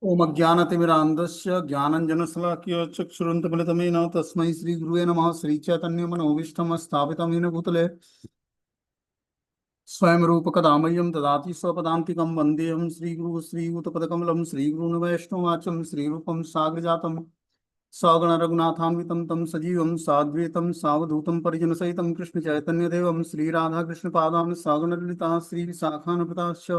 ओम अज्ञानतिमिरान्धस्य ज्ञानञ्जनशलाकया चक्षुरुन्मिलितमेन तस्मै श्रीगुरुवे नमः। श्रीचैतन्यमनोभीष्टं स्थापितं येन भूतले स्वयं रूपकदा मह्यं ददाति स्वपदान्तिकं। वन्देऽहं श्रीगुरुः श्रीयुतपदकमलं श्रीगुरून् वैष्णवाचं श्रीरूपं साग्रजातं सगणरघुनाथान्वितं तं सजीवं साद्वैतं सावधूतं परिजनसहितं कृष्णचैतन्यदेवं श्रीराधाकृष्णपादान् सगणललिता श्रीविशाखान्विताश्च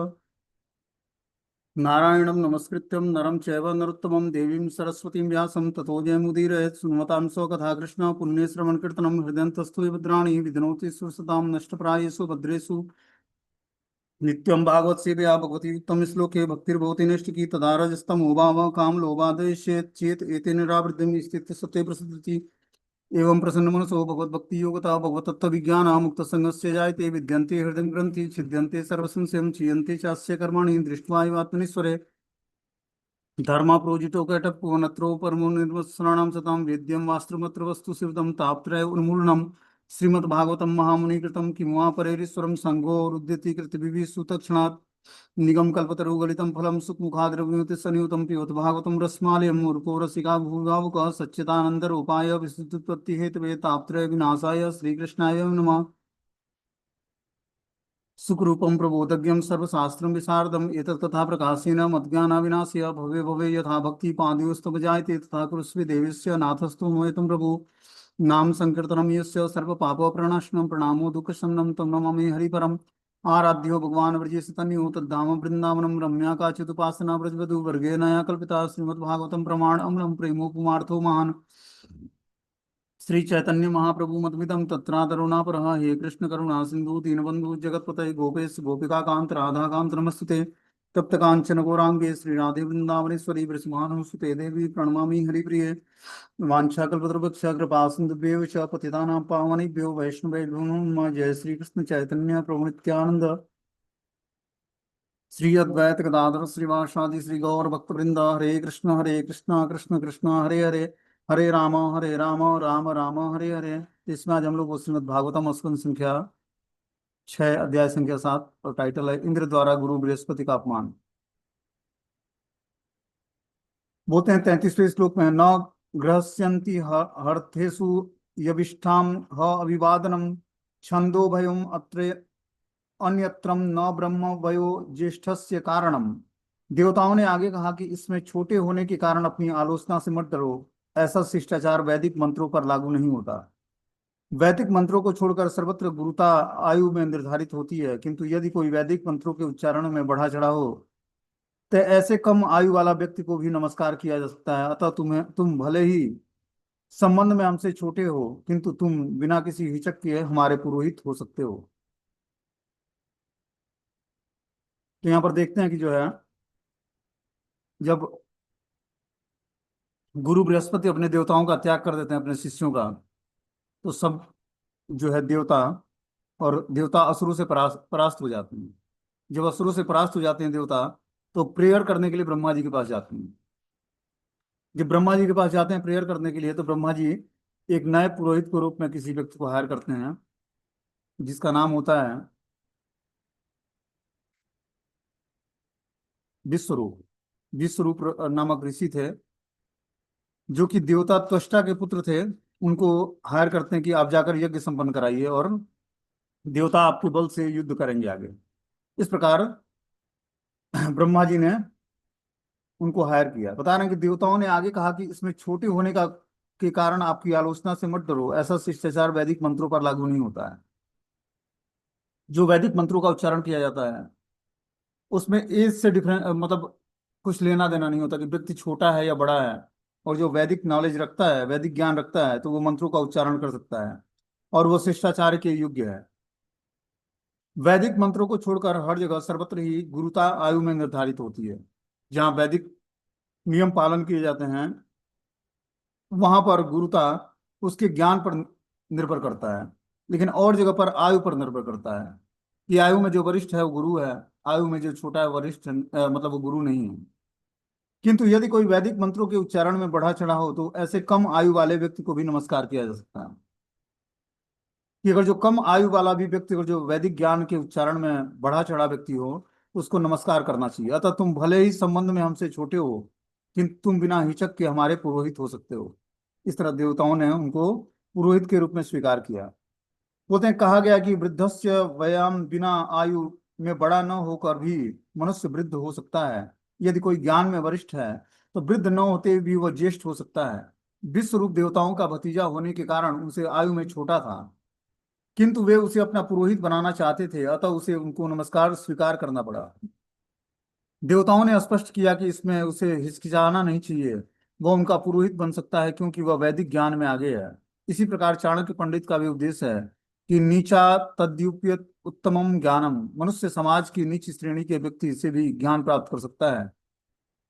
नारायणं नमस्कृत्यं नरं चैव नरोत्तमं देवीं सरस्वतीं व्यासं ततो जयमुदीरयेत्। सुन्वतां स्वकथा कृष्ण पुण्यश्रवणकीर्तनं हृदयन्तस्थु विभद्राणि विधनोति सुसतां नष्टप्रायेषु भद्रेषु नित्यं भागवत सेवया भगवती उत्तम श्लोके भक्तिर्भवति नैष्टिकी तदा रजस्तम उभाव काम लोभादेशेत चेत एते निरावृत्तिं स्थित सत्ये प्रसिद्धति। एवं प्रसन्न मनसो भगवत भक्ति योगता भगवत तत्व विज्ञान मुक्त संगस्य जायते विद्यन्ते हृदय ग्रंथि छिद्यन्ते सर्वसंशयं क्षीयन्ते चास्य कर्माणि दृष्ट्वा एव आत्मनीश्वरे धर्मा प्रोजितो कैटप्पवनत्रो परमो निर्वत्सराणां सतां वेद्यं वास्त्रमत्र वस्तु शिवदं तापत्रय उन्मूलनम् श्रीमद्भागवतं महामुनिकृतं किमुआ परेरीश्वरं संघो रुद्यति कृतभिः सुतक्षणात् निगम कल्पतरुगलितं फलं सुखमुखाद्रविमुति सनियुतं पिबत भागवतं रसमालयं मूर्खो रसिका भूगावुकः सच्चिदानन्दरूपाय विशुद्धोत्पत्तिहेतवे तापत्रय विनाशाय श्रीकृष्णाय नमः। सुखरूपं प्रबोधज्ञं सर्वशास्त्रं विशारदम् एतत् कथा प्रकाशेन मद्ज्ञानाविनाशय भवे भवे यथा भक्ति पादयोस्तव जायते तथा कुरुष्वे देवस्य नाथस्तु मोहितं प्रभु। नाम संकीर्तनं यस्य सर्वपापप्रणाशनं प्रणामो दुःखशमनं तं नमामि हरिपरम्। आराध्यो भगवान् व्रजेश तन्यो तद्धाम वृन्दावनं रम्या काचिदुपासना व्रजवधू वर्गेण कल्पिता श्रीमद्भागवतं प्रमाण अमलं प्रेमोपमार्थो महान्। श्री चैतन्य महाप्रभु मद्मिदं तत्रादरुणापरः हे कृष्ण करुणा सिंधु दीनबंधु जगतपतये गोपेश गोपिका कांत राधा कांत नमस्ते। तप्त कांचन गौरांगे श्री राधे वृंदावनेश्वरी वृषभानुसुते देवी प्रणमामि हरिप्रिये। वाञ्छाकल्पतरुभ्यश्च कृपा सिन्धुभ्यो च पतितानां पावनेभ्यो वैष्णवेभ्यो नमः। जय श्री कृष्ण चैतन्य प्रभु नित्यानंद श्री अद्वैत गदाधर श्रीवासादि श्री गौर भक्तवृंद हरे कृष्ण कृष्ण कृष्ण हरे हरे हरे राम राम राम हरे हरे। इसमें आज हम लोग वो श्रीमद् भागवतम स्कंद संख्या 6 अध्याय संख्या 7 और टाइटल है इंद्र द्वारा गुरु बृहस्पति का अपमान। बोलते हैं 33वें श्लोक में न गृहस्यन्ति हर्थेषु यविष्ठाम ह अभिवादनम छंदो भयम अत्र अन्यत्रम न ब्रह्म वयो ज्येष्ठस्य कारणम। देवताओं ने आगे कहा कि इसमें छोटे होने के कारण अपनी आलोचना से मत डरो। ऐसा शिष्टाचार वैदिक मंत्रों पर लागू नहीं होता। वैदिक मंत्रों को छोड़कर सर्वत्र गुरुता आयु में निर्धारित होती है, किंतु यदि कोई वैदिक मंत्रों के उच्चारण में बढ़ा चढ़ा हो तो ऐसे कम आयु वाला व्यक्ति को भी नमस्कार किया जा सकता है। अतः तुम भले ही संबंध में हमसे छोटे हो, किंतु तुम बिना किसी हिचक के हमारे पुरोहित हो सकते हो। तो यहाँ पर देखते हैं कि जो है जब गुरु बृहस्पति अपने देवताओं का त्याग कर देते हैं अपने शिष्यों का, तो सब जो है देवता और देवता असुरों से परास्त हो जाते हैं। जब असुरों से परास्त हो जाते हैं देवता, तो प्रेयर करने के लिए ब्रह्मा जी के पास जाते हैं। जब ब्रह्मा जी के पास जाते हैं प्रेयर करने के लिए, तो ब्रह्मा जी एक नए पुरोहित के रूप में किसी व्यक्ति को हायर करते हैं, जिसका नाम होता है विश्वरूप। विश्वरूप नामक ऋषि थे, जो कि देवता त्वष्टा के पुत्र थे। उनको हायर करते हैं कि आप जाकर यज्ञ संपन्न कराइए और देवता आपके बल से युद्ध करेंगे आगे। इस प्रकार ब्रह्मा जी ने उनको हायर किया। बता रहे हैं कि देवताओं ने आगे कहा कि इसमें छोटे होने का के कारण आपकी आलोचना से मत डरो। ऐसा शिष्टाचार वैदिक मंत्रों पर लागू नहीं होता है। जो वैदिक मंत्रों का उच्चारण किया जाता है उसमें एज से डिफरेंट मतलब कुछ लेना देना नहीं होता कि व्यक्ति छोटा है या बड़ा है। और जो वैदिक नॉलेज रखता है, वैदिक ज्ञान रखता है, तो वो मंत्रों का उच्चारण कर सकता है और वो शिष्टाचार के योग्य है। वैदिक मंत्रों को छोड़कर हर जगह सर्वत्र ही गुरुता आयु में निर्धारित होती है। जहाँ वैदिक नियम पालन किए जाते हैं वहां पर गुरुता उसके ज्ञान पर निर्भर करता है, लेकिन और जगह पर आयु पर निर्भर करता है कि आयु में जो वरिष्ठ है वो गुरु है, आयु में जो छोटा है वरिष्ठ मतलब वो गुरु नहीं है। किंतु यदि कोई वैदिक मंत्रों के उच्चारण में बढ़ा चढ़ा हो, तो ऐसे कम आयु वाले व्यक्ति को भी नमस्कार किया जा सकता है। कि अगर जो कम आयु वाला भी व्यक्ति, अगर जो वैदिक ज्ञान के उच्चारण में बढ़ा चढ़ा व्यक्ति हो, उसको नमस्कार करना चाहिए। अतः तुम भले ही संबंध में हमसे छोटे हो, किंतु तुम बिना हिचक के हमारे पुरोहित हो सकते हो। इस तरह देवताओं ने उनको पुरोहित के रूप में स्वीकार किया। बोलते हैं, कहा गया कि वृद्धस्य वयम, बिना आयु में बड़ा न होकर भी मनुष्य वृद्ध हो सकता है। यदि कोई ज्ञान में वरिष्ठ है तो वृद्ध न होते भी वह ज्येष्ठ हो सकता है। विश्व रूप देवताओं का भतीजा होने के कारण उसे आयु में छोटा था, किंतु वे उसे अपना पुरोहित बनाना चाहते थे, अतः उसे उनको नमस्कार स्वीकार करना पड़ा। देवताओं ने स्पष्ट किया कि इसमें उसे हिचकिचाना नहीं चाहिए, वह उनका पुरोहित बन सकता है क्योंकि वह वैदिक ज्ञान में आगे है। इसी प्रकार चाणक्य पंडित का भी उद्देश्य है कि नीचा तद्युप्य उत्तमम ज्ञानम, मनुष्य समाज की नीच श्रेणी के व्यक्ति से भी ज्ञान प्राप्त कर सकता है।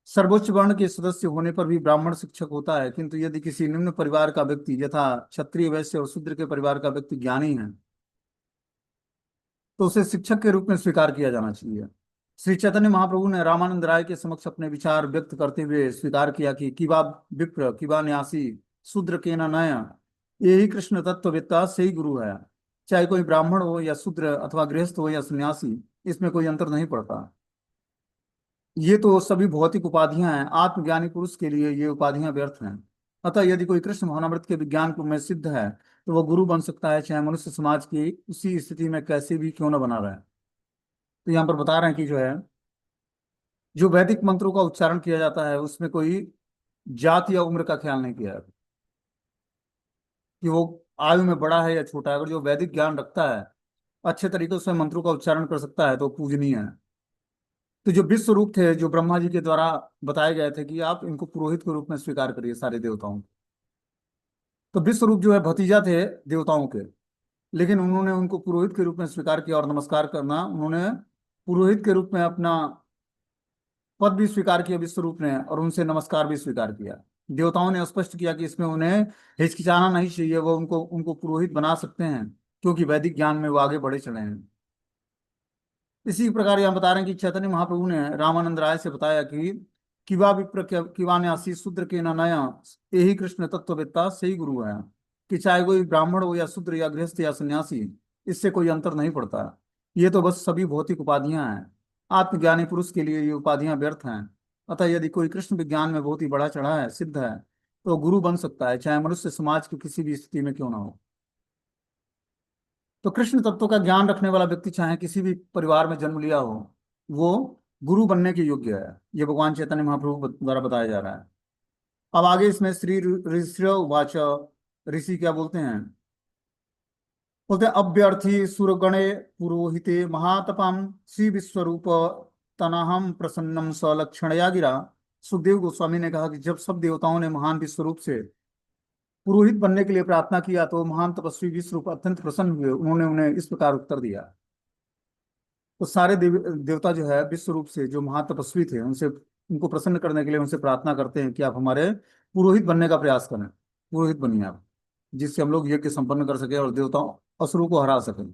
सर्वोच्च वर्ण के सदस्य होने पर भी ब्राह्मण शिक्षक होता है, किंतु यदि किसी निम्न परिवार का व्यक्ति यथा क्षत्रिय, वैश्य और शूद्र के परिवार का व्यक्ति ज्ञानी है तो उसे शिक्षक के रूप में स्वीकार किया जाना चाहिए। श्री चैतन्य महाप्रभु ने रामानंद राय के समक्ष अपने विचार व्यक्त करते हुए स्वीकार किया कि किवा विप्र किवा न्यासी शूद्र के न नय, यही कृष्ण तत्ववेत्ता से ही गुरु है। चाहे कोई ब्राह्मण हो या शूद्र अथवा गृहस्थ हो या सन्यासी, इसमें कोई अंतर नहीं पड़ता। ये तो सभी भौतिक उपाधियां हैं, आत्मज्ञानी पुरुष के लिए ये उपाधियां व्यर्थ हैं। अतः यदि कोई कृष्ण भावनामृत के विज्ञान को में सिद्ध है तो वह गुरु बन सकता है, चाहे मनुष्य समाज की उसी स्थिति में कैसे भी क्यों न बना रहे। तो यहाँ पर बता रहे हैं कि जो है, जो वैदिक मंत्रों का उच्चारण किया जाता है उसमें कोई जात या उम्र का ख्याल नहीं किया जाता कि वो आयु में बड़ा है या छोटा है। अगर जो वैदिक ज्ञान रखता है, अच्छे तरीके से मंत्रों का उच्चारण कर सकता है, तो पूजनीय है। तो जो विश्व रूप थे, जो ब्रह्मा जी के द्वारा बताए गए थे कि आप इनको पुरोहित के रूप में स्वीकार करिए सारे देवताओं को। तो विश्व रूप जो है भतीजा थे देवताओं के, लेकिन उन्होंने उनको पुरोहित के रूप में स्वीकार किया और नमस्कार करना, उन्होंने पुरोहित के रूप में अपना पद भी स्वीकार किया विश्व रूप ने, और उनसे नमस्कार भी स्वीकार किया। देवताओं ने स्पष्ट किया कि इसमें उन्हें हिचकिचाना नहीं चाहिए, वो उनको उनको पुरोहित बना सकते हैं क्योंकि वैदिक ज्ञान में वो आगे बढ़े चले हैं। इसी प्रकार यहाँ बता रहे हैं कि चैतन्य महाप्रभु ने रामानंद राय से बताया कि किवा विप्र किवा न्यासी शूद्र के न नया, यही कृष्ण तत्ववेत्ता से ही गुरु है। कि चाहे कोई ब्राह्मण हो या शूद्र या गृहस्थ या सन्यासी, इससे कोई अंतर नहीं पड़ता। ये तो बस सभी भौतिक उपाधियां हैं, आत्मज्ञानी पुरुष के लिए ये उपाधियां व्यर्थ हैं। अतः यदि कोई कृष्ण विज्ञान में बहुत ही बड़ा चढ़ा है, सिद्ध है, तो गुरु बन सकता है, चाहे मनुष्य समाज की किसी भी स्थिति में क्यों ना हो। तो कृष्ण तत्व का ज्ञान रखने वाला व्यक्ति चाहे किसी भी परिवार में जन्म लिया हो, वो गुरु बनने के योग्य है। ये भगवान चैतन्य महाप्रभु द्वारा बताया जा रहा है। अब आगे इसमें श्री ऋषि उवाच, ऋषि क्या बोलते हैं? बोलते हैं, अभ्यर्थी सुरगणे पुरोहिते महातपम श्री विश्वरूप तनाहम प्रसन्नम सलक्षणया गिरा। सुखदेव गोस्वामी ने कहा कि जब सब देवताओं ने महान विश्वरूप से पुरोहित बनने के लिए प्रार्थना किया तो महान तपस्वी विश्वरूप अत्यंत प्रसन्न हुए। उन्होंने उन्हें इस प्रकार उत्तर दिया। तो सारे देवता जो है विश्व रूप से जो महातपस्वी थे, उनसे उनको प्रसन्न करने के लिए उनसे प्रार्थना करते हैं कि आप हमारे पुरोहित बनने का प्रयास करें, पुरोहित बनिए आप, जिससे हम लोग यज्ञ संपन्न कर सके और देवताओं असुरों को हरा सकें।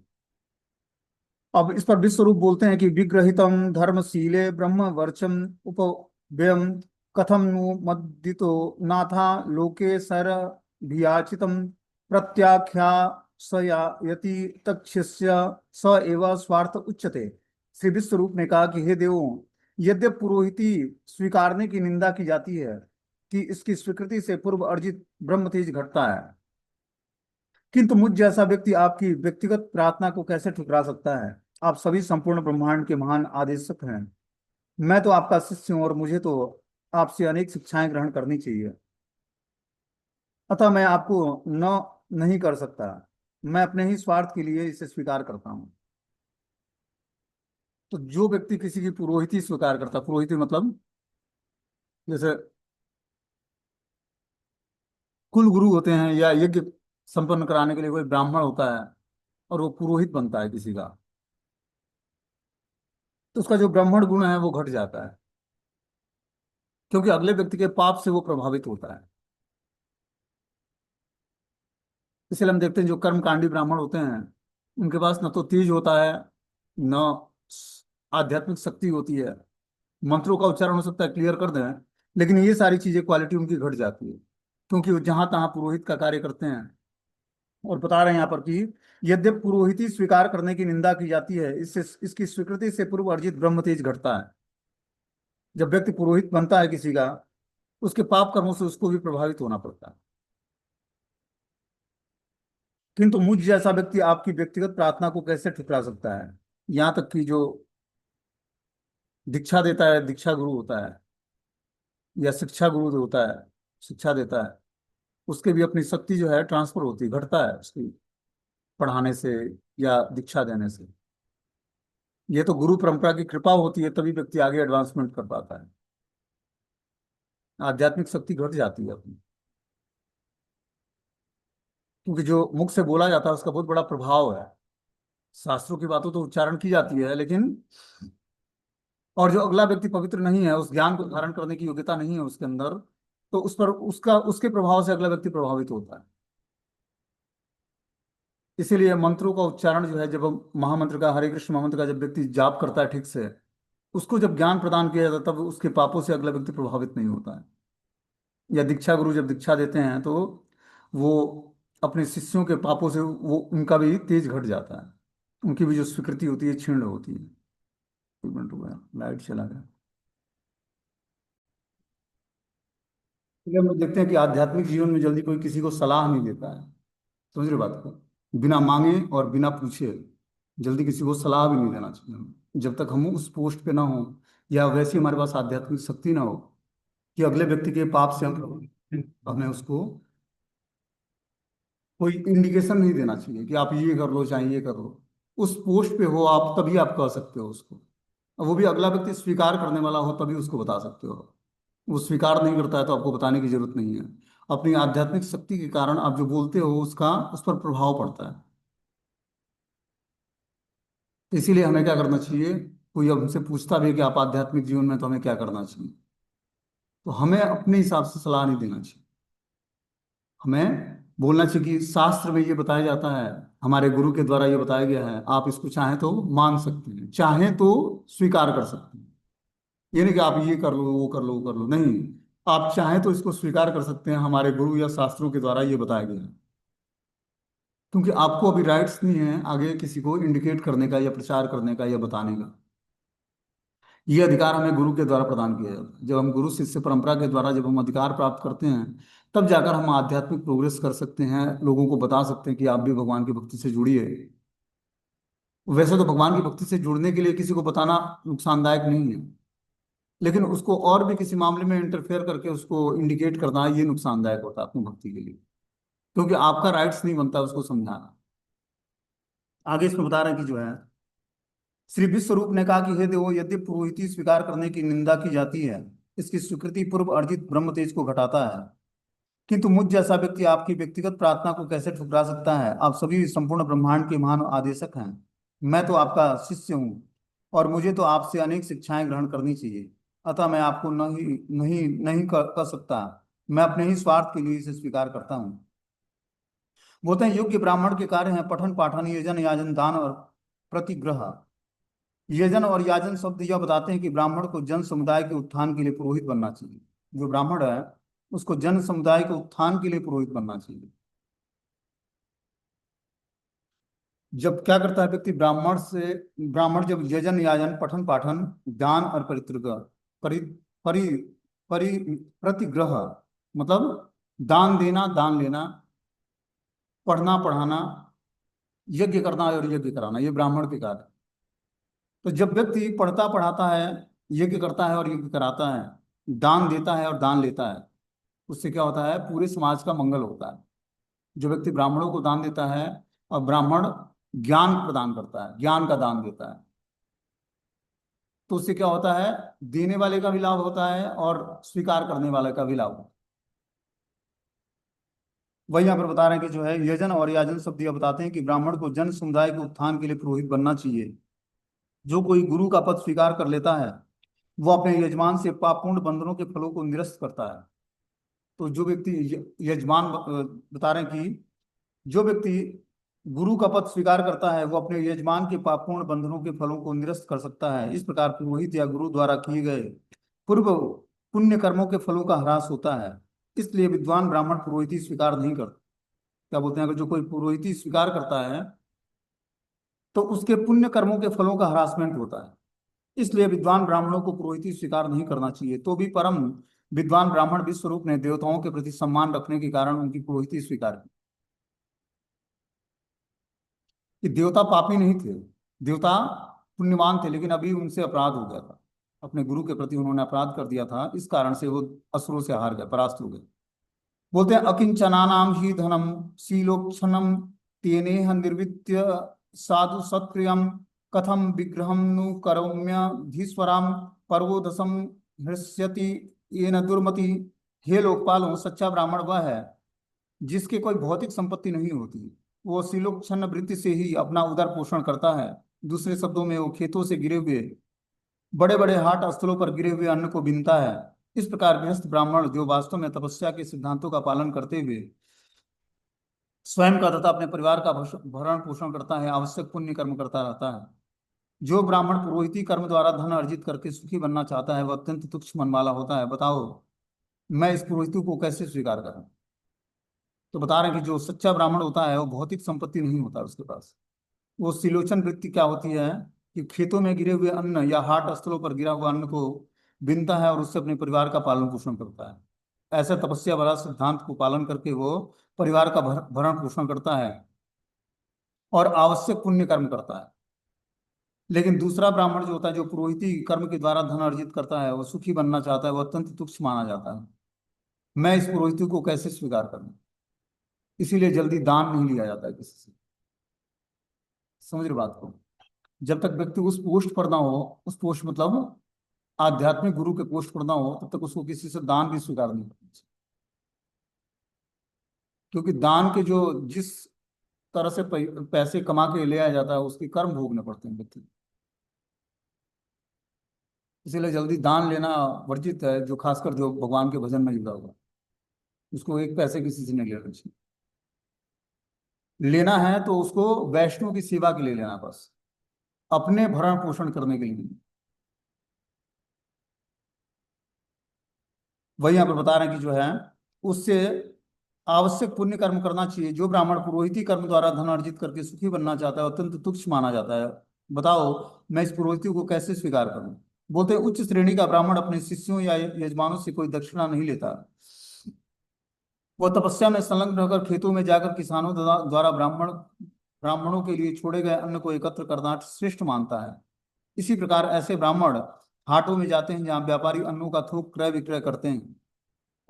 अब इस पर विश्व रूप बोलते हैं कि विग्रहितम धर्मशीले ब्रह्म वर्चम उपव्ययम कथम नु मद्दितो नाथा लोके सर भियाचितम प्रत्याख्या स यति तक्षस्य स एव स्वार्थ उच्यते। श्री विश्व रूप ने कहा कि हे देवों, यद्यप पुरोहिती स्वीकारने की निंदा की जाती है कि इसकी स्वीकृति से पूर्व अर्जित ब्रह्म तेज घटता है, किंतु मुझ जैसा व्यक्ति आपकी व्यक्तिगत प्रार्थना को कैसे ठुकरा सकता है? आप सभी संपूर्ण ब्रह्मांड के महान आदेशक हैं। मैं तो आपका शिष्य हूं और मुझे तो आपसे अनेक शिक्षाएं ग्रहण करनी चाहिए, अतः मैं आपको न नहीं कर सकता। मैं अपने ही स्वार्थ के लिए इसे स्वीकार करता हूं। तो जो व्यक्ति किसी की पुरोहिती स्वीकार करता, पुरोहिती मतलब जैसे कुल गुरु होते हैं या यज्ञ संपन्न कराने के लिए कोई ब्राह्मण होता है और वो पुरोहित बनता है किसी का, तो उसका जो ब्राह्मण गुण है वो घट जाता है, क्योंकि अगले व्यक्ति के पाप से वो प्रभावित होता है। इसलिए हम देखते हैं जो कर्मकांडी ब्राह्मण होते हैं, उनके पास न तो तेज होता है, न आध्यात्मिक शक्ति होती है। मंत्रों का उच्चारण हो सकता है क्लियर कर दें, लेकिन ये सारी चीजें क्वालिटी उनकी घट जाती है, क्योंकि वो जहां तहां पुरोहित का कार्य करते हैं, और बता रहे हैं यहाँ पर कि यद्यपि पुरोहिती स्वीकार करने की निंदा की जाती है, इससे इसकी स्वीकृति से पूर्व अर्जित ब्रह्म तेज घटता है। जब व्यक्ति पुरोहित बनता है किसी का, उसके पाप कर्मों से उसको भी प्रभावित होना पड़ता है। किंतु मुझ जैसा व्यक्ति आपकी व्यक्तिगत प्रार्थना को कैसे ठुकरा सकता है? यहाँ तक कि जो दीक्षा देता है, दीक्षा गुरु होता है, या शिक्षा गुरु जो होता है, शिक्षा देता है, उसके भी अपनी शक्ति जो है ट्रांसफर होती है, घटता है उसकी पढ़ाने से या दीक्षा देने से। ये तो गुरु परंपरा की कृपा होती है, तभी व्यक्ति आगे एडवांसमेंट कर पाता है। आध्यात्मिक शक्ति घट जाती है अपनी, क्योंकि जो मुख से बोला जाता है उसका बहुत बड़ा प्रभाव है। शास्त्रों की बातों तो उच्चारण की जाती है, लेकिन और जो अगला व्यक्ति पवित्र नहीं है, उस ज्ञान को धारण करने की योग्यता नहीं है उसके अंदर, तो उस पर उसका उसके प्रभाव से अगला व्यक्ति प्रभावित होता है। इसीलिए मंत्रों का उच्चारण जो है, जब हम महामंत्र का, हरे कृष्ण महामंत्र का जब व्यक्ति जाप करता है ठीक से, उसको जब ज्ञान प्रदान किया जाता है, तब उसके पापों से अगला व्यक्ति प्रभावित नहीं होता है। या दीक्षा गुरु जब दीक्षा देते हैं, तो वो अपने शिष्यों के पापों से वो उनका भी तेज घट जाता है, उनकी भी जो स्वीकृति होती है क्षीण होती है। एक मिनट हो गया, लाइट चला गया। इसलिए हम लोग देखते हैं कि आध्यात्मिक जीवन में जल्दी कोई किसी को सलाह नहीं देता है। समझ रहे बात को? बिना मांगे और बिना पूछे जल्दी किसी को सलाह भी नहीं देना चाहिए हमें, जब तक हम उस पोस्ट पे ना हो, या वैसी हमारे पास आध्यात्मिक शक्ति ना हो कि अगले व्यक्ति के पाप से हम हमें उसको कोई इंडिकेशन नहीं देना चाहिए कि आप ये कर लो चाहे ये कर लो। उस पोस्ट पे हो आप, तभी आप कह सकते हो उसको। अब वो भी अगला व्यक्ति स्वीकार करने वाला हो, तभी उसको बता सकते हो। वो स्वीकार नहीं करता है तो आपको बताने की जरूरत नहीं है। अपनी आध्यात्मिक शक्ति के कारण आप जो बोलते हो उसका उस पर प्रभाव पड़ता है। तो इसीलिए हमें क्या करना चाहिए? कोई अब हमसे पूछता भी है कि आप आध्यात्मिक जीवन में, तो हमें क्या करना चाहिए, तो हमें अपने हिसाब से सलाह नहीं देना चाहिए। हमें बोलना चाहिए कि शास्त्र में ये बताया जाता है, हमारे गुरु के द्वारा ये बताया गया है, आप इसको चाहें तो मान सकते हैं, चाहें तो स्वीकार कर सकते हैं। ये नहीं कि आप ये कर लो वो कर लो वो कर लो, नहीं। आप चाहें तो इसको स्वीकार कर सकते हैं, हमारे गुरु या शास्त्रों के द्वारा ये बताया गया है। क्योंकि आपको अभी राइट्स नहीं है आगे किसी को इंडिकेट करने का या प्रचार करने का या बताने का। ये अधिकार हमें गुरु के द्वारा प्रदान किया जाता है। जब हम गुरु शिष्य परंपरा के द्वारा जब हम अधिकार प्राप्त करते हैं, तब जाकर हम आध्यात्मिक प्रोग्रेस कर सकते हैं, लोगों को बता सकते हैं कि आप भी भगवान की भक्ति से जुड़िए। वैसे तो भगवान की भक्ति से जुड़ने के लिए किसी को बताना नुकसानदायक नहीं है, लेकिन उसको और भी किसी मामले में इंटरफेयर करके उसको इंडिकेट करना, ये नुकसानदायक होता है अपनी भक्ति के लिए, क्योंकि आपका राइट्स नहीं बनता उसको समझाना। आगे इसमें बता रहे हैं कि जो है, श्री विश्वरूप ने कहा कि हे देवो, यदि पुरोहिती स्वीकार करने की निंदा की जाती है, इसकी स्वीकृति पूर्व अर्जित ब्रह्म तेज को घटाता है। किंतु मुझ जैसा व्यक्ति आपकी व्यक्तिगत प्रार्थना को कैसे ठुकरा सकता है? आप सभी संपूर्ण ब्रह्मांड के महान आदेशक हैं, मैं तो आपका शिष्य हूँ, और मुझे तो आपसे अनेक शिक्षाएं ग्रहण करनी चाहिए। अतः मैं आपको नहीं नहीं नहीं कर सकता। मैं अपने ही स्वार्थ के लिए इसे स्वीकार करता हूँ। बोलते हैं योग्य ब्राह्मण के कार्य हैं पठन पाठन, यजन याजन, दान और प्रतिग्रह। यजन और याजन शब्द यह बताते हैं कि ब्राह्मण को जन समुदाय के उत्थान के लिए पुरोहित बनना चाहिए। जो ब्राह्मण है उसको जन समुदाय के उत्थान के लिए पुरोहित बनना चाहिए। जब क्या करता है व्यक्ति ब्राह्मण से, ब्राह्मण जब यजन याजन पठन पाठन, दान और परित्रग परि परि परि प्रतिग्रह, मतलब दान देना दान लेना, पढ़ना पढ़ाना, यज्ञ करना और यज्ञ कराना, ये ब्राह्मण के कार्य। तो जब व्यक्ति पढ़ता पढ़ाता है, यज्ञ करता है और यज्ञ कराता है, दान देता है और दान लेता है, उससे क्या होता है? पूरे समाज का मंगल होता है। जो व्यक्ति ब्राह्मणों को दान देता है, और ब्राह्मण ज्ञान प्रदान करता है, ज्ञान का दान देता है, तो उससे क्या होता है? देने वाले का भी लाभ होता है और स्वीकार करने वाले का भी लाभ होता है। वही यहाँ पर बता रहे हैं कि जो है, यजन और याजन शब्द यह बताते हैं कि ब्राह्मण को जन समुदाय के उत्थान के लिए पुरोहित बनना चाहिए। जो कोई गुरु का पद स्वीकार कर लेता है, वो अपने यजमान से पापपूर्ण बंधनों के फलों को निरस्त करता है। तो जो व्यक्ति यजमान बता रहे हैं कि जो व्यक्ति गुरु का पद स्वीकार करता है, वो अपने यजमान के पापपूर्ण बंधनों के फलों को निरस्त कर सकता है। इस प्रकार पुरोहित या गुरु द्वारा किए गए पूर्व पुण्य कर्मों के फलों का ह्रास होता है। इसलिए विद्वान ब्राह्मण पुरोहिती स्वीकार नहीं करते। क्या बोलते हैं, अगर जो कोई पुरोहिती स्वीकार करता है तो उसके पुण्य कर्मों के फलों का हरासमेंट होता है। इसलिए विद्वान ब्राह्मणों को पुरोहिती स्वीकार नहीं करना चाहिए। तो भी परम विद्वान ब्राह्मण विश्वरूप ने देवताओं के प्रति सम्मान रखने के कारण उनकी पुरोहिती स्वीकार की। कि देवता पापी नहीं थे, देवता पुण्यवान थे, लेकिन अभी उनसे अपराध हो गया था। अपने गुरु के प्रति उन्होंने अपराध कर दिया था, इस कारण से वो असुरों से हार गए, परास्त हो गए। बोलते हैं अकिंचनानाम ही धनम शीलोक्षणम तेनेह निर्वित्य साधु सत्क्रियम कथम विग्रहम नु करोम्य धीश्वराम पर्वोदसम हृष्यति येन दुर्मति। हे लोकपालों, सच्चा ब्राह्मण वह है जिसके कोई भौतिक संपत्ति नहीं होती। वो शीलोक्षण वृत्ति से ही अपना उदर पोषण करता है। दूसरे शब्दों में वो खेतों से गिरे हुए बड़े बड़े हाट स्थलों पर गिरे हुए अन्न को बीनता है। इस प्रकार गृहस्थ ब्राह्मण जो वास्तव में तपस्या के सिद्धांतों का पालन करते हुए स्वयं का तथा अपने परिवार का भरण पोषण करता है, आवश्यक पुण्य कर्म करता रहता है। जो ब्राह्मण पुरोहिती कर्म द्वारा धन अर्जित करके सुखी बनना चाहता है वह अत्यंत तुच्छ मन वाला होता है। बताओ मैं इस पुरोहिती को कैसे स्वीकार करूं। तो बता रहे हैं कि जो सच्चा ब्राह्मण होता है वो भौतिक संपत्ति नहीं होता उसके पास। वो सिलोचन वृत्ति क्या होती है कि खेतों में गिरे हुए अन्न या हाट स्थलों पर गिरा हुआ अन्न को बीनता है और उससे अपने परिवार का पालन पोषण करता है। ऐसे तपस्या वाला सिद्धांत को पालन करके वो परिवार का भरण पोषण करता है और आवश्यक पुण्य कर्म करता है। लेकिन दूसरा ब्राह्मण जो होता है, जो पुरोहिती कर्म के द्वारा धन अर्जित करता है, वो सुखी बनना चाहता है, वो अत्यंत तुच्छ माना जाता है। मैं इस पुरोहिती को कैसे स्वीकार करूं। इसीलिए जल्दी दान नहीं लिया जाता है किसी से। समझ रहे बात को। जब तक व्यक्ति उस पोस्ट पर ना हो, उस पोस्ट मतलब आध्यात्मिक गुरु के पोस्ट पर ना हो, तब तक उसको किसी से दान भी स्वीकार नहीं करना चाहिए। क्योंकि दान के जो जिस तरह से पैसे कमा के ले आया जाता है उसके कर्म भोगने पड़ते हैं व्यक्ति। इसीलिए जल्दी दान लेना वर्जित है। जो खासकर जो भगवान के भजन में जुड़ा हुआ, उसको एक पैसे किसी से नहीं लेना चाहिए। लेना है तो उसको वैष्णव की सेवा के लिए लेना, बस अपने भरण पोषण करने के लिए नहीं। वही यहाँ पर बता रहे हैं कि जो है उससे आवश्यक पुण्य कर्म करना चाहिए। जो ब्राह्मण पुरोहिती कर्म द्वारा धन अर्जित करके सुखी बनना चाहता है अत्यंत तुच्छ माना जाता है। बताओ मैं इस पुरोहिती को कैसे स्वीकार करूं। बोलते हैं उच्च श्रेणी का ब्राह्मण अपने शिष्यों या यजमानों से कोई दक्षिणा नहीं लेता। वह तपस्या में संलग्न रहकर खेतों में जाकर किसानों द्वारा ब्राह्मणों के लिए छोड़े गए अन्न को एकत्र करना श्रेष्ठ मानता है। इसी प्रकार ऐसे ब्राह्मण हाटों में जाते हैं जहाँ व्यापारी अन्नों का थोक क्रय विक्रय करते हैं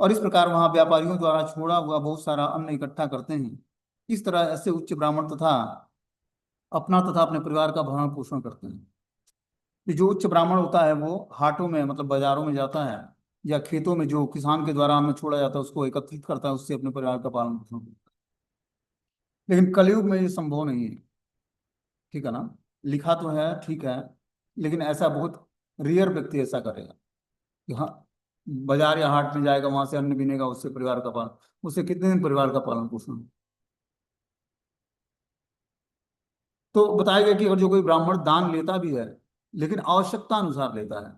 और इस प्रकार वहां व्यापारियों द्वारा छोड़ा हुआ बहुत सारा अन्न इकट्ठा करते हैं। इस तरह ऐसे उच्च ब्राह्मण तथा अपना तथा अपने परिवार का भरण पोषण करते हैं। ये जो उच्च ब्राह्मण होता है वो हाटों में मतलब बाजारों में जाता है या खेतों में जो किसान के द्वारा अन्न छोड़ा जाता है उसको एकत्रित करता है, उससे अपने परिवार का पालन पोषण करता है। लेकिन कलयुग में ये संभव नहीं है। ठीक है ना। लिखा तो है, ठीक है, लेकिन ऐसा बहुत रेयर व्यक्ति ऐसा करेगा कि हाँ बाजार या हाट में जाएगा, वहां से अन्न बीनेगा, उससे परिवार का पालन, उससे कितने दिन परिवार का पालन पोषण। तो बताया गया कि अगर जो कोई ब्राह्मण दान लेता भी है लेकिन आवश्यकता अनुसार लेता है,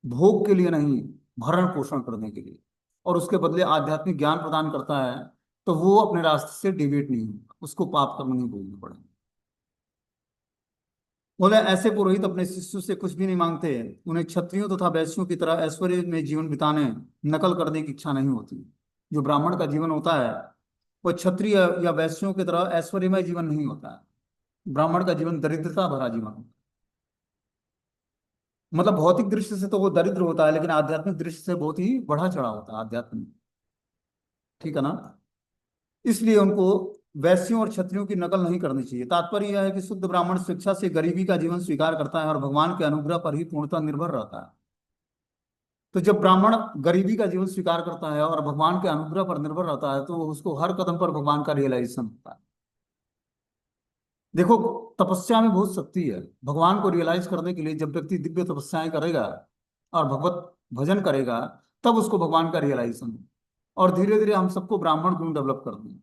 भोग के लिए नहीं, भरण पोषण करने के लिए, और उसके बदले आध्यात्मिक ज्ञान प्रदान करता है, तो वो अपने रास्ते से डिविएट नहीं होगा, उसको पाप कर्म नहीं भोगना पड़ेगा। बोले ऐसे पुरोहित अपने शिष्यों से कुछ भी नहीं मांगते। उन्हें क्षत्रियों तथा वैश्यों की तरह ऐश्वर्य में जीवन बिताने नकल करने की इच्छा नहीं होती। जो ब्राह्मण का जीवन होता है वो क्षत्रिय या वैश्यों की तरह ऐश्वर्यमय जीवन नहीं होता है। ब्राह्मण का जीवन दरिद्रता भरा जीवन होता है। मतलब भौतिक दृष्टि से तो वो दरिद्र होता है, लेकिन आध्यात्मिक दृष्टि से बहुत ही बढ़ा चढ़ा होता है आध्यात्म में। ठीक है ना। इसलिए उनको वैश्यों और क्षत्रियों की नकल नहीं करनी चाहिए। तात्पर्य यह है कि शुद्ध ब्राह्मण शिक्षा से गरीबी का जीवन स्वीकार करता है और भगवान के अनुग्रह पर ही पूर्णतः निर्भर रहता है। तो जब ब्राह्मण गरीबी का जीवन स्वीकार करता है और भगवान के अनुग्रह पर निर्भर रहता है तो उसको हर कदम पर भगवान का रियलाइजेशन होता है। देखो तपस्या में बहुत शक्ति है। भगवान को रियलाइज करने के लिए जब व्यक्ति दिव्य तपस्याएं करेगा और भगवत भजन करेगा तब उसको भगवान का रियलाइजेशन। और धीरे धीरे हम सबको ब्राह्मण गुण डेवलप कर देंगे,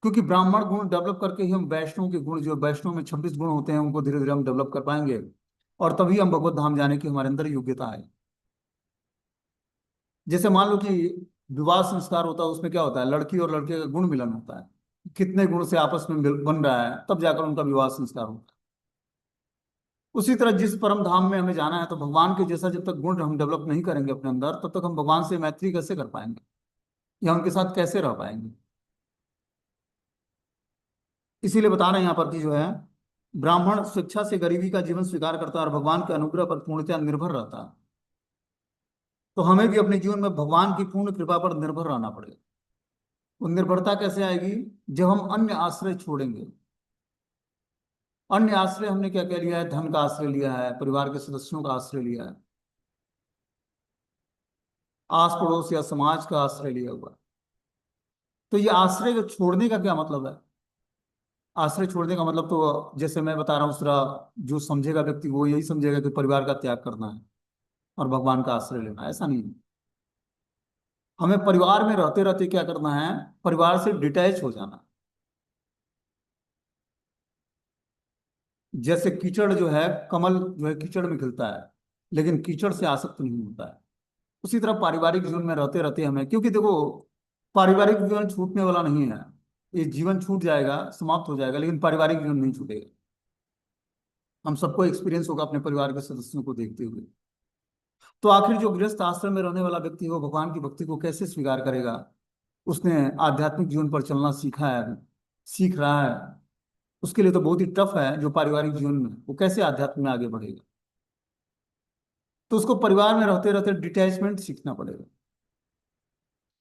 क्योंकि ब्राह्मण गुण डेवलप करके ही हम वैष्णव के गुण, जो वैष्णव में 26 गुण होते हैं, उनको धीरे धीरे हम डेवलप कर पाएंगे और तभी हम भगवत धाम जाने की हमारे अंदर योग्यता है। जैसे मान लो कि विवाह संस्कार होता है, उसमें क्या होता है, लड़की और लड़के का गुण मिलन होता है, कितने गुण से आपस में बन रहा है, तब जाकर उनका विवाह संस्कार होता है। उसी तरह जिस परम धाम में हमें जाना है, तो भगवान के जैसा जब तक गुण हम डेवलप नहीं करेंगे अपने अंदर, तब तक हम भगवान से मैत्री कैसे कर पाएंगे, या उनके साथ कैसे रह पाएंगे। इसीलिए बता रहे हैं यहाँ पर कि जो है, ब्राह्मण स्वेच्छा से गरीबी का जीवन स्वीकार करता है और भगवान के अनुग्रह पर पूर्णतः निर्भर रहता है। तो हमें भी अपने जीवन में भगवान की पूर्ण कृपा पर निर्भर रहना पड़ेगा। वो निर्भरता कैसे आएगी, जब हम अन्य आश्रय छोड़ेंगे। अन्य आश्रय हमने क्या क्या लिया है, धन का आश्रय लिया है, परिवार के सदस्यों का आश्रय लिया है, आस पड़ोस या समाज का आश्रय लिया हुआ है। तो ये आश्रय को छोड़ने का क्या मतलब है। आश्रय छोड़ने का मतलब तो जैसे मैं बता रहा हूँ, उस तरह जो समझेगा व्यक्ति वो यही समझेगा कि परिवार का त्याग करना है और भगवान का आश्रय लेना है। ऐसा नहीं है। हमें परिवार में रहते रहते क्या करना है, परिवार से डिटैच हो जाना। जैसे कीचड़ जो है, कमल जो है कीचड़ में खिलता है, लेकिन कीचड़ से आसक्त नहीं होता है। उसी तरह पारिवारिक जीवन में रहते रहते हमें, क्योंकि देखो पारिवारिक जीवन छूटने वाला नहीं है। ये जीवन छूट जाएगा, समाप्त हो जाएगा, लेकिन पारिवारिक जीवन नहीं छूटेगा। हम सबको एक्सपीरियंस होगा अपने परिवार के सदस्यों को देखते हुए। तो आखिर जो गृहस्थ आश्रम में रहने वाला व्यक्ति हो, भगवान की भक्ति को कैसे स्वीकार करेगा। उसने आध्यात्मिक जीवन पर चलना सीखा है, सीख रहा है। उसके लिए तो बहुत ही टफ है। जो पारिवारिक जीवन में, वो कैसे आध्यात्म में आगे बढ़ेगा। तो उसको परिवार में रहते रहते डिटैचमेंट सीखना पड़ेगा।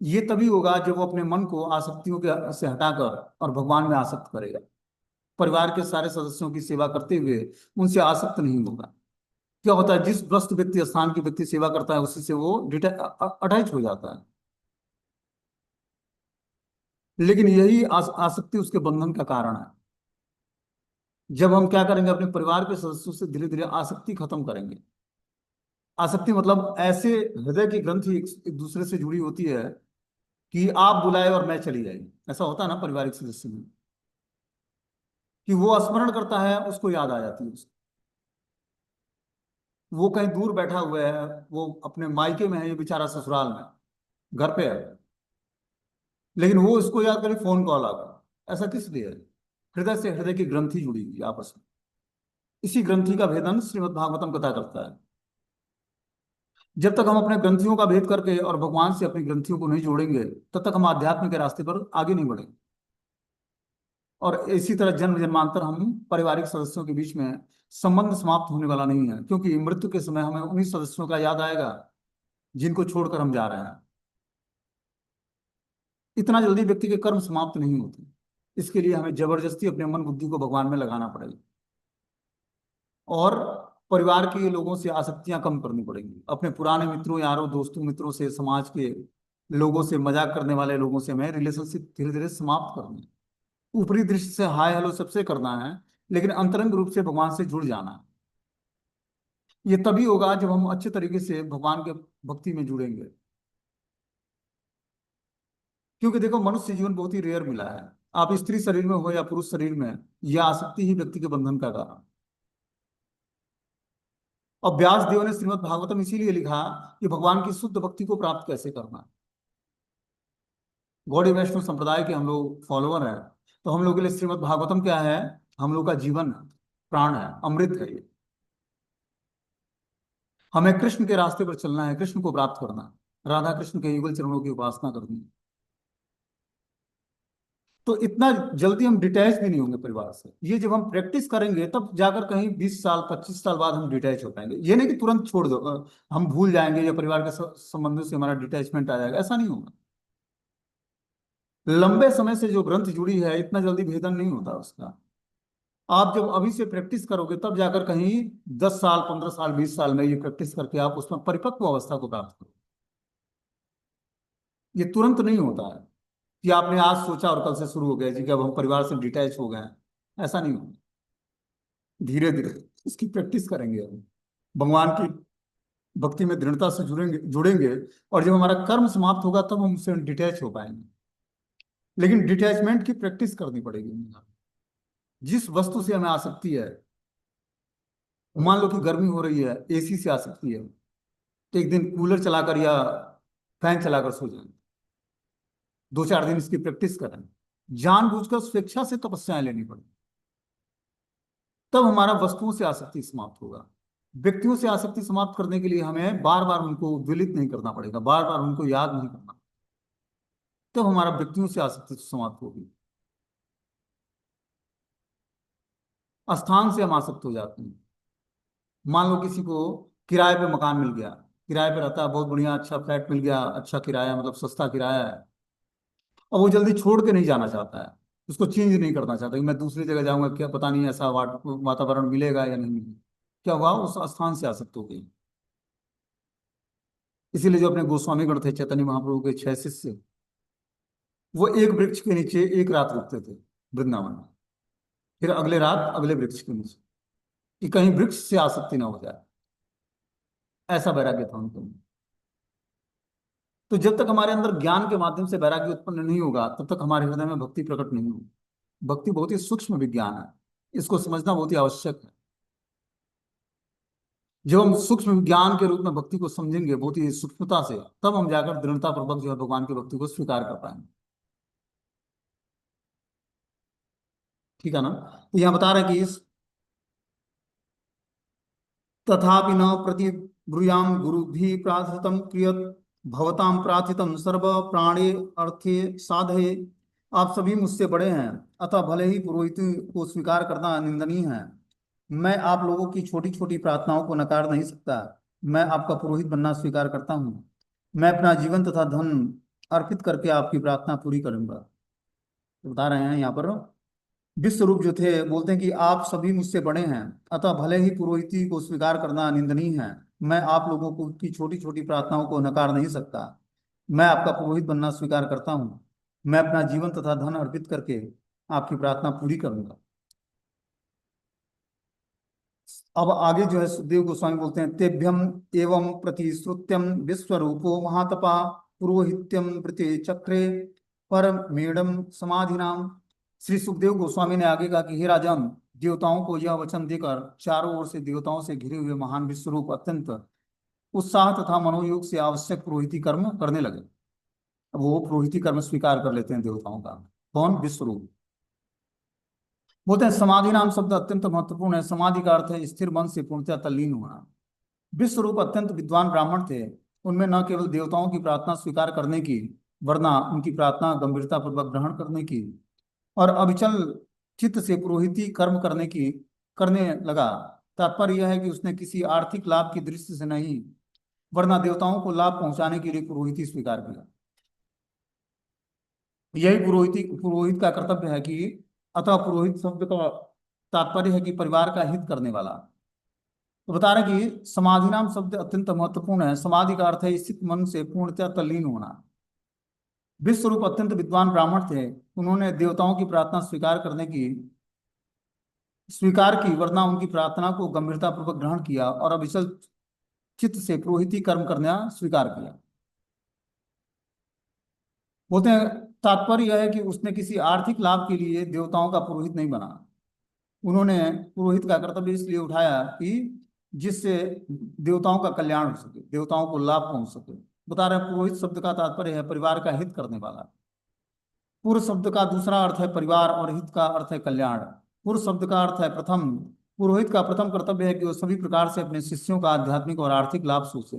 ये तभी होगा जब वो अपने मन को आसक्तियों के से हटाकर और भगवान में आसक्त करेगा। परिवार के सारे सदस्यों की सेवा करते हुए उनसे आसक्त नहीं होगा। क्या होता है, जिस ग्रस्त व्यक्ति स्थान की व्यक्ति सेवा करता है, उसी से वो अटैच हो जाता है। लेकिन यही आसक्ति उसके बंधन का कारण है। जब हम क्या करेंगे, अपने परिवार के सदस्यों से धीरे धीरे आसक्ति खत्म करेंगे। आसक्ति मतलब ऐसे हृदय की ग्रंथि एक दूसरे से जुड़ी होती है कि आप बुलाए और मैं चली जाएगी। ऐसा होता है ना पारिवारिक सदस्य में, कि वो स्मरण करता है, उसको याद आ जाती है उसको। वो कहीं दूर बैठा हुआ है, वो अपने मायके में है, ये बेचारा ससुराल में घर पे है, लेकिन वो इसको याद करे, फोन कॉल आ गया। ऐसा किस लिए है, हृदय से हृदय की ग्रंथि जुड़ी हुई है आपस में। इसी ग्रंथि का भेदन श्रीमद् भागवतम कथा करता है। जब तक हम अपने ग्रंथियों का भेद करके और भगवान से अपनी ग्रंथियों को नहीं जोड़ेंगे, तब तक हम आध्यात्म के रास्ते पर आगे नहीं बढ़ेंगे। और इसी तरह जन्म जन्मांतर हम पारिवारिक सदस्यों के बीच में संबंध समाप्त होने वाला नहीं है, क्योंकि मृत्यु के समय हमें उन्हीं सदस्यों का याद आएगा जिनको छोड़कर हम जा रहे हैं। इतना जल्दी व्यक्ति के कर्म समाप्त नहीं होते। इसके लिए हमें जबरदस्ती अपने मन बुद्धि को भगवान में लगाना पड़ेगा, और परिवार के लोगों से आसक्तियां कम करनी पड़ेंगी। अपने पुराने मित्रों, यारों, दोस्तों, मित्रों से, समाज के लोगों से, मजाक करने वाले लोगों से हमें रिलेशनशिप धीरे धीरे समाप्त करना है। ऊपरी दृष्टि से हाय हेलो सबसे करना है, लेकिन अंतरंग रूप से भगवान से जुड़ जाना है। ये तभी होगा जब हम अच्छे तरीके से भगवान के भक्ति में जुड़ेंगे। क्योंकि देखो, मनुष्य जीवन बहुत ही रेयर मिला है। आप स्त्री शरीर में हो या पुरुष शरीर में, यह आसक्ति ही व्यक्ति के बंधन का कारण। और व्यास देव ने श्रीमद् भागवतम इसीलिए लिखा कि भगवान की शुद्ध भक्ति को प्राप्त कैसे करना है। गौड़ी वैष्णव संप्रदाय के हम लोग फॉलोअर हैं, तो हम लोग के लिए श्रीमद् भागवतम क्या है, हम लोग का जीवन है, प्राण है, अमृत है ये। हमें कृष्ण के रास्ते पर चलना है, कृष्ण को प्राप्त करना है, राधा कृष्ण के युगल चरणों की उपासना करनी है। तो इतना जल्दी हम डिटैच भी नहीं होंगे परिवार से। ये जब हम प्रैक्टिस करेंगे, तब जाकर कहीं 20 साल 25 साल बाद हम डिटैच हो पाएंगे। ये नहीं कि तुरंत छोड़ दो, हम भूल जाएंगे या परिवार के संबंधों से हमारा डिटैचमेंट आ जाएगा। ऐसा नहीं होगा। लंबे समय से जो ग्रंथ जुड़ी है, इतना जल्दी भेदन नहीं होता उसका। आप जब अभी से प्रैक्टिस करोगे, तब जाकर कहीं 10 साल 15 साल 20 साल में ये प्रैक्टिस करके आप उसमें परिपक्व अवस्था को प्राप्त करो। ये तुरंत नहीं होता है कि आपने आज सोचा और कल से शुरू हो गया जी कि अब हम परिवार से डिटैच हो गए हैं। ऐसा नहीं होगा। धीरे धीरे इसकी प्रैक्टिस करेंगे हम, भगवान की भक्ति में दृढ़ता से जुड़ेंगे जुड़ेंगे। और जब हमारा कर्म समाप्त होगा, तब हम उससे डिटैच हो पाएंगे। लेकिन डिटैचमेंट की प्रैक्टिस करनी पड़ेगी। जिस वस्तु से हमें आसक्ति है, मान लो कि गर्मी हो रही है, एसी से आसक्ति है, तो एक दिन कूलर चलाकर या फैन चलाकर सो जाएं। 2-4 दिन इसकी प्रैक्टिस करें, जानबूझकर स्वेच्छा से तपस्याएं लेनी पड़े, तब हमारा वस्तुओं से आसक्ति समाप्त होगा। व्यक्तियों से आसक्ति समाप्त करने के लिए हमें बार बार उनको उद्वेलित नहीं करना पड़ेगा, बार बार उनको याद नहीं करना, तब हमारा व्यक्तियों से आसक्ति समाप्त होगी। स्थान से हम आसक्त हो जाते हैं। मान लो किसी को किराए पे मकान मिल गया, किराए पे रहता है, बहुत बढ़िया अच्छा फ्लैट मिल गया, अच्छा किराया, मतलब सस्ता किराया है। अब वो जल्दी छोड़ के नहीं जाना चाहता है, उसको चेंज नहीं करना चाहता कि मैं दूसरी जगह जाऊंगा, क्या पता नहीं ऐसा वातावरण मिलेगा या नहीं मिलेगा। क्या हुआ, उस स्थान से आसक्त हो गई। इसीलिए जो अपने गोस्वामी गण थे, चैतन्य महाप्रभु के 6 शिष्य, वो एक वृक्ष के नीचे एक रात रुकते थे वृंदावन में, फिर अगले रात अगले वृक्ष के नीचे, कि कहीं वृक्ष से आसक्ति ना हो जाए। ऐसा वैराग्य था उनको। तो जब तक हमारे अंदर ज्ञान के माध्यम से वैराग्य उत्पन्न नहीं होगा, तब तक हमारे हृदय में भक्ति प्रकट नहीं होगी। भक्ति बहुत ही सूक्ष्म विज्ञान है, इसको समझना बहुत ही आवश्यक है। जब हम सूक्ष्म विज्ञान के रूप में भक्ति को समझेंगे बहुत ही सूक्ष्मता से, तब हम जाकर दृढ़ता पूर्वक जो है भगवान की भक्ति को स्वीकार कर पाएंगे। ठीक है ना। तो यहाँ बता रहे हैं कि तथापि न प्रतिब्रूयाम गुरुभिः प्रार्थितं क्रियत भवतां प्रार्थितं सर्व प्राणे अर्थे साधये। आप सभी मुझसे बड़े हैं, अतः भले ही पुरोहित को स्वीकार करना निंदनीय है। मैं आप लोगों की छोटी छोटी प्रार्थनाओं को नकार नहीं सकता। मैं आपका पुरोहित बनना स्वीकार करता हूँ। मैं अपना जीवन तथा धन अर्पित करके आपकी प्रार्थना पूरी करूंगा। तो बता रहे हैं यहाँ पर, विश्व रूप जो थे बोलते हैं कि आप सभी मुझसे बड़े हैं, अतः भले ही पुरोहिती को स्वीकार करना निंदनीय है, मैं आप लोगों को की छोटी छोटी प्रार्थनाओं को नकार नहीं सकता। मैं आपका पुरोहित बनना स्वीकार करता हूँ। मैं अपना जीवन तथा धन अर्पित करके आपकी प्रार्थना पूरी करूंगा। अब आगे जो है सुखदेव गोस्वामी बोलते हैं, तेभ्यम एवं प्रतिश्रुत्यम विश्वरूपो महातपा पुरोहित्यम प्रति चक्रे परमेड़म समाधिनाम। श्री सुखदेव गोस्वामी ने आगे कहा कि हे राजन, देवताओं को यह वचन देकर चारों ओर से देवताओं से घिरे हुए महान विश्वरूप अत्यंत उत्साह तथा मनोयोग से आवश्यक पुरोहिती कर्म करने लगे। अब वो पुरोहिती कर्म स्वीकार कर लेते हैं देवताओं का। कौन? विश्वरूप। बोलते हैं समाधि नाम शब्द अत्यंत महत्वपूर्ण है। समाधि का अर्थ है स्थिर मन से पूर्णतः तल्लीन होना। विश्व रूप अत्यंत विद्वान ब्राह्मण थे। उनमें न केवल देवताओं की प्रार्थना स्वीकार करने की, वरना उनकी प्रार्थना गंभीरता पूर्वक ग्रहण करने की और अविचल चित्त से पुरोहिती कर्म करने लगा। तात्पर्य यह है कि उसने किसी आर्थिक लाभ की दृष्टि से नहीं, वरना देवताओं को लाभ पहुंचाने के लिए पुरोहिती स्वीकार किया। यही पुरोहित का कर्तव्य है कि, अतः पुरोहित शब्द का तात्पर्य है कि परिवार का हित करने वाला। तो बता रहे हैं कि समाधि नाम शब्द अत्यंत महत्वपूर्ण है। समाधि का अर्थ है स्थित मन से पूर्णतः तल्लीन होना। विश्व रूप अत्यंत विद्वान ब्राह्मण थे। उन्होंने देवताओं की प्रार्थना स्वीकार की, वरना उनकी प्रार्थना को गंभीरता पूर्वक ग्रहण किया और अविचल चित्त से पुरोहिती कर्म करना स्वीकार किया। बोलते हैं तात्पर्य यह है कि उसने किसी आर्थिक लाभ के लिए देवताओं का पुरोहित नहीं बना। उन्होंने पुरोहित का कर्तव्य इसलिए उठाया कि जिससे देवताओं का कल्याण हो सके, देवताओं को लाभ पहुंच सके। बता रहे हैं पुरोहित शब्द का तात्पर्य है परिवार का हित करने वाला। पूर्व शब्द का दूसरा अर्थ है परिवार और हित का अर्थ है कल्याण। पूर्व शब्द का अर्थ है प्रथम। पुरोहित का प्रथम कर्तव्य है कि वो सभी प्रकार से अपने शिष्यों का आध्यात्मिक और आर्थिक लाभ सोचे,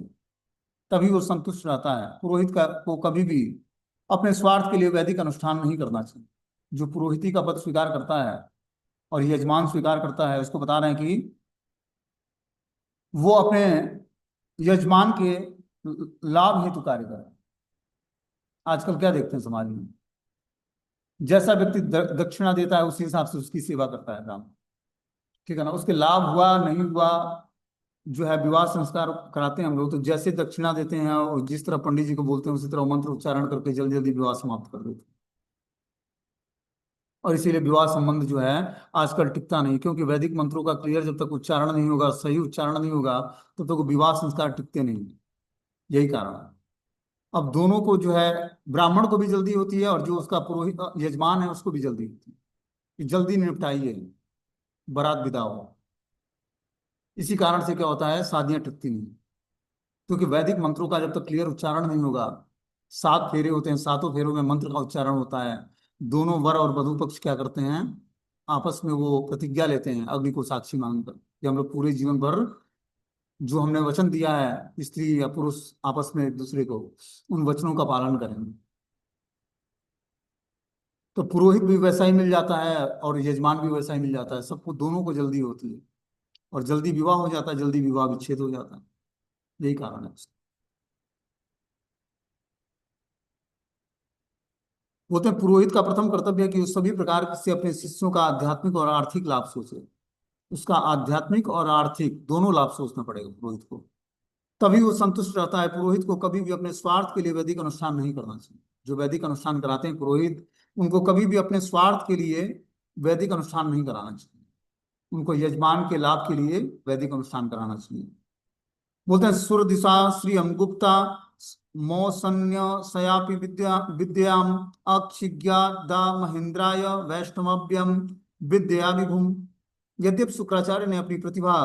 तभी वो संतुष्ट रहता है। पुरोहित का को कभी भी अपने स्वार्थ के लिए वैदिक अनुष्ठान नहीं करना चाहिए। जो पुरोहिती का पद स्वीकार करता है और यजमान स्वीकार करता है, उसको बता रहे हैं कि वो अपने यजमान के लाभ हेतु कार्य करे। आजकल क्या देखते हैं समाज में, जैसा व्यक्ति दक्षिणा देता है उसी हिसाब से उसकी सेवा करता है ब्राह्मण। ठीक है ना। उसके लाभ हुआ नहीं हुआ, जो है विवाह संस्कार कराते हैं हम लोग, तो जैसे दक्षिणा देते हैं और जिस तरह पंडित जी को बोलते हैं उसी तरह मंत्र उच्चारण करके जल्दी जल्दी विवाह समाप्त कर देते हैं। और इसीलिए विवाह संबंध जो है आजकल टिकता नहीं, क्योंकि वैदिक मंत्रों का क्लियर जब तक उच्चारण नहीं होगा, सही उच्चारण नहीं होगा, तब तक विवाह संस्कार टिकते नहीं। यही कारण है। अब दोनों को जो है, ब्राह्मण को भी जल्दी होती है और जो उसका पुरोहित यजमान है उसको भी जल्दी होती है कि जल्दी निपटाइए, बारात विदा हो। इसी कारण से क्या होता है, शादियां टिकती नहीं, क्योंकि वैदिक मंत्रों का जब तक क्लियर उच्चारण नहीं होगा, 7 फेरे होते हैं, 7 फेरों में मंत्र का उच्चारण होता है। दोनों वर और वधू पक्ष क्या करते हैं, आपस में वो प्रतिज्ञा लेते हैं अग्नि को साक्षी मानकर कि हम लोग पूरे जीवन भर जो हमने वचन दिया है स्त्री या पुरुष आपस में एक दूसरे को, उन वचनों का पालन करेंगे। तो पुरोहित भी वैसा ही मिल जाता है और यजमान भी वैसा ही मिल जाता है, सबको दोनों को जल्दी होती है, और जल्दी विवाह हो जाता है, जल्दी विवाह विच्छेद हो जाता है। यही कारण है उसका। बोलते हैं पुरोहित का प्रथम कर्तव्य है कि वो सभी प्रकार से अपने शिष्यों का आध्यात्मिक और आर्थिक लाभ सोचे। उसका आध्यात्मिक और आर्थिक दोनों लाभ सोचना पड़ेगा पुरोहित को, तभी वो संतुष्ट रहता है। पुरोहित को कभी भी अपने स्वार्थ के लिए वैदिक अनुष्ठान नहीं करना चाहिए। जो वैदिक अनुष्ठान कराते हैं पुरोहित, उनको कभी भी अपने स्वार्थ के लिए वैदिक अनुष्ठान नहीं कराना चाहिए। उनको यजमान के लाभ के लिए वैदिक अनुष्ठान कराना चाहिए। बोलते हैं सुर दिशा श्री गुप्ता मौसन्य सयापि विद्याम अक्षिज्ञा दा महेंद्राय वैष्णव्यम विद्या विभुम। यद्यप शुक्राचार्य ने अपनी प्रतिभा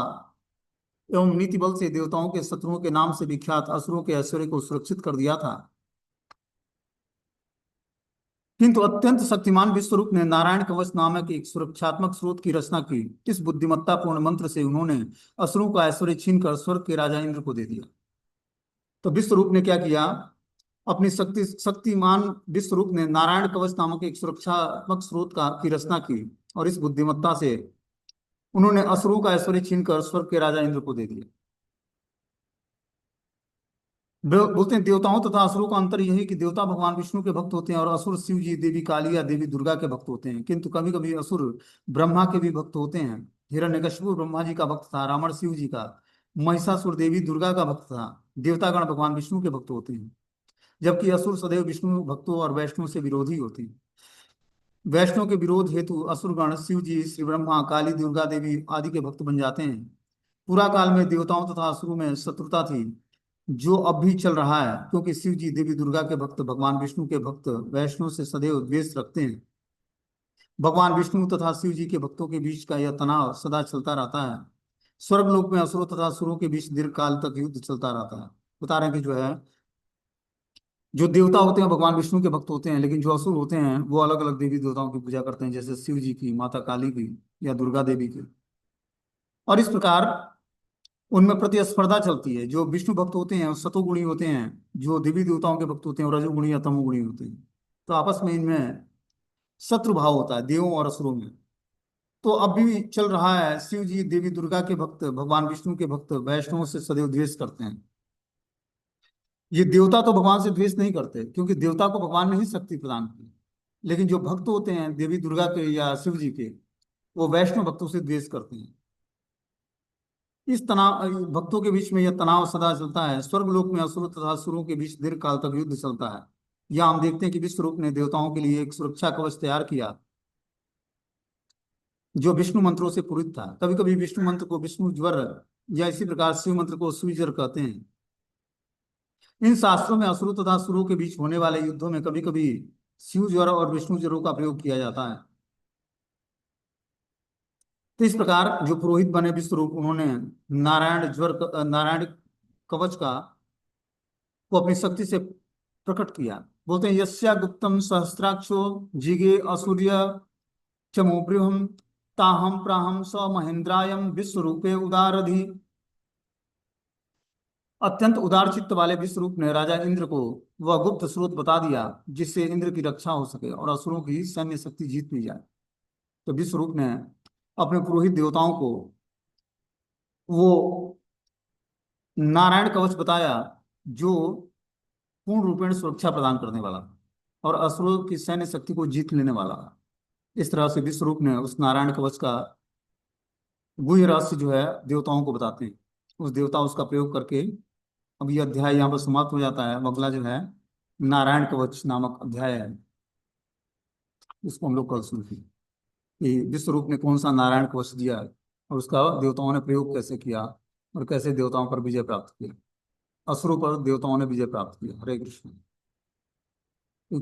एवं नीति बल से देवताओं के शत्रुओं के नाम से विख्यात असुरों के ऐश्वर्य को सुरक्षित कर दिया था, किंतु अत्यंत शक्तिमान विश्वरूप ने नारायण कवच नामक एक सुरक्षात्मक स्रोत की रचना की। इस बुद्धिमत्तापूर्ण मंत्र से उन्होंने असुरों का ऐश्वर्य छीनकर स्वर्ग के राजा इंद्र को दे दिया। तो विश्वरूप ने क्या किया, अपनी शक्तिमान विश्वरूप ने नारायण कवच नामक एक सुरक्षात्मक स्रोत की रचना की, और इस बुद्धिमत्ता से उन्होंने असुरों का ऐश्वर्य छीनकर स्वर्ग के राजा इंद्र को दे दिया। बोलते हैं देवताओं तथा असुरों का अंतर यही कि देवता भगवान विष्णु के भक्त होते हैं और असुर शिव जी, देवी काली या देवी दुर्गा के भक्त होते हैं। किंतु कभी कभी असुर ब्रह्मा के भी भक्त होते हैं। हिरण्यकशिपु ब्रह्मा जी का भक्त था, रावण शिव जी का, महिषासुर देवी दुर्गा का भक्त था। देवतागण भगवान विष्णु के भक्त होते हैं, जबकि असुर सदैव विष्णु भक्तों और वैष्णव से विरोधी होते हैं। वैष्णव के विरोध हेतु असुरगण शिव जी, श्री ब्रह्मा, काली, दुर्गा देवी आदि के भक्त बन जाते हैं। पूरा काल में देवताओं तथा असुरों में शत्रुता थी, जो अब भी चल रहा है, क्योंकि शिव जी, देवी दुर्गा के भक्त भगवान विष्णु के भक्त वैष्णव से सदैव द्वेष रखते हैं। भगवान विष्णु तथा शिव जी के भक्तों के बीच का यह तनाव सदा चलता रहता है। स्वर्गलोक में असुरों तथा असुरों के बीच दीर्घ काल तक युद्ध चलता रहता है। बता रहे हैं कि जो है, जो देवता होते हैं भगवान विष्णु के भक्त होते हैं, लेकिन जो असुर होते हैं वो अलग अलग देवी देवताओं की पूजा करते हैं, जैसे शिव जी की, माता काली की या दुर्गा देवी की। और इस प्रकार उनमें प्रतिस्पर्धा चलती है। जो विष्णु भक्त होते हैं वो सतोगुणी होते हैं, जो देवी देवताओं के भक्त होते हैं वो रजोगुणी या तमोगुणी होते हैं। तो आपस में इनमें शत्रु भाव होता है देवों और असुरों में। तो अब भी चल रहा है, शिव जी, देवी दुर्गा के भक्त भगवान विष्णु के भक्त वैष्णवों से सदैव द्वेष करते हैं। ये देवता तो भगवान से द्वेष नहीं करते, क्योंकि देवता को भगवान ने ही शक्ति प्रदान की। लेकिन जो भक्त होते हैं देवी दुर्गा के या शिव जी के, वो वैष्णव भक्तों से द्वेष करते हैं। इस तनाव, भक्तों के बीच में यह तनाव सदा चलता है। स्वर्गलोक में असुर तथा असुरों के बीच दीर्घ काल तक युद्ध चलता है। यहाँ हम देखते हैं कि विश्वरूप ने देवताओं के लिए एक सुरक्षा कवच तैयार किया, जो विष्णु मंत्रों से पूरित था। कभी कभी विष्णु मंत्र को विष्णु ज्वर या इसी प्रकार शिव मंत्र को शिव ज्वर कहते हैं। इन शास्त्रों में असुरों तथा असुरों के बीच होने वाले युद्धों में कभी कभी शिव ज्वर और विष्णु ज्वरों का प्रयोग किया जाता है। तो इस प्रकार जो पुरोहित बने विश्वरूप, उन्होंने नारायण कवच का को अपनी शक्ति से प्रकट किया। बोलते हैं यस्या गुप्तम सहस्त्राक्षो जिगे असुर्य चमोबृहम ताहम प्राहम स महेंद्रायम विश्वरूपे उदारधि। अत्यंत उदार चित्त वाले विश्वरूप ने राजा इंद्र को वह गुप्त स्रोत बता दिया, जिससे इंद्र की रक्षा हो सके और असुरों की सैन्य शक्ति जीत ली जाए। तो विश्वरूप ने अपने पुरोहित देवताओं को वो नारायण कवच बताया, जो पूर्ण रूपेण सुरक्षा प्रदान करने वाला था और असुरों की सैन्य शक्ति को जीत लेने वाला था। इस तरह से विश्वरूप ने उस नारायण कवच का गुह्य रहस्य जो है देवताओं को बताते हैं। उस देवता उसका प्रयोग करके, अब यह अध्याय यहाँ पर समाप्त हो जाता है। अगला जो है नारायण कवच नामक अध्याय है, इसको हम लोग कल सुनेंगे कि विश्वरूप ने कौन सा नारायण कवच दिया और उसका देवताओं ने प्रयोग कैसे किया और कैसे देवताओं पर विजय प्राप्त किया, असुरों पर देवताओं ने विजय प्राप्त किया। हरे कृष्ण।